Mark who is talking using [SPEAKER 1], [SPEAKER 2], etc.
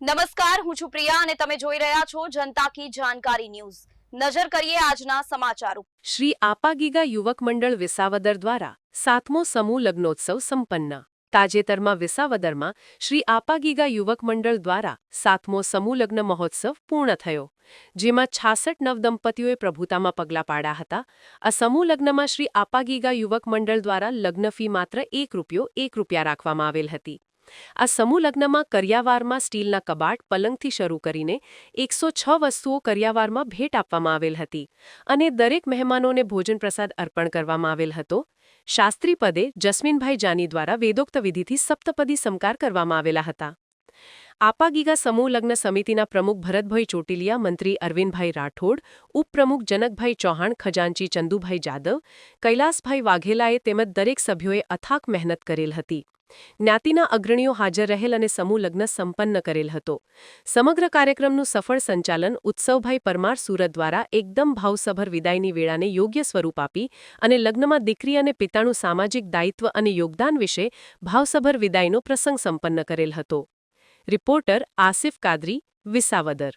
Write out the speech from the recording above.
[SPEAKER 1] નમસ્કાર, હું છું પ્રિયા અને તમે જોઈ રહ્યા છો જનતા કી જાણકારી ન્યૂઝ। નજર કરીએ આજના સમાચારો।
[SPEAKER 2] શ્રી આપાગીગા યુવક મંડળ વિસાવદર દ્વારા 7મો સમૂહ લગ્નોત્સવ સંપન્ન। તાજેતરમાં વિસાવદરમાં શ્રી આપાગીગા યુવક મંડળ દ્વારા 7મો સમૂહ લગ્ન મહોત્સવ પૂર્ણ થયો, જેમાં 66 નવદંપતીઓએ પ્રભુતામાં પગલાં પાડ્યા હતા। આ સમૂહ લગ્નમાં શ્રી આપાગીગા યુવક મંડળ દ્વારા લગ્ન ફી માત્ર ₹1 રાખવામાં આવેલ હતી। આ સમૂહ લગ્નમાં કરિયાવારમાં સ્ટીલના કબાટ, પલંગથી શરૂ કરીને 106 વસ્તુઓ કરિયાવારમાં ભેટ આપવામાં આવેલ હતી અને દરેક મહેમાનોને ભોજન પ્રસાદ અર્પણ કરવામાં આવેલ હતો। શાસ્ત્રી પદે જસ્મીનભાઈ જાની દ્વારા વેદોક્ત વિધિથી સપ્તપદી સંસ્કાર કરવામાં આવેલા હતા। આપાગીગા સમૂહ લગ્ન સમિતિના પ્રમુખ ભરતભાઈ ચોટીલિયા, મંત્રી અરવિંદભાઈ રાઠોડ, ઉપપ્રમુખ જનકભાઈ ચૌહાણ, ખજાનચી ચંદુભાઈ જાદવ, કૈલાસભાઈ વાઘેલાએ તેમજ દરેક સભ્યોએ અથાક મહેનત કરેલ હતી। જ્ઞાતિના અગ્રણીઓ હાજર રહેલ અને સમૂહ લગ્ન સંપન્ન કરેલ હતો। સમગ્ર કાર્યક્રમનું સફળ સંચાલન ઉત્સવભાઈ પરમાર સુરત દ્વારા એકદમ ભાવસભર વિદાયની વેળાને યોગ્ય સ્વરૂપ આપી અને લગ્નમાં દીકરી અને પિતાનું સામાજિક દાયિત્વ અને યોગદાન વિશે ભાવસભર વિદાયનો પ્રસંગ સંપન્ન કરેલ હતો। રિપોર્ટર આસિફ કાદરી, વિસાવદર।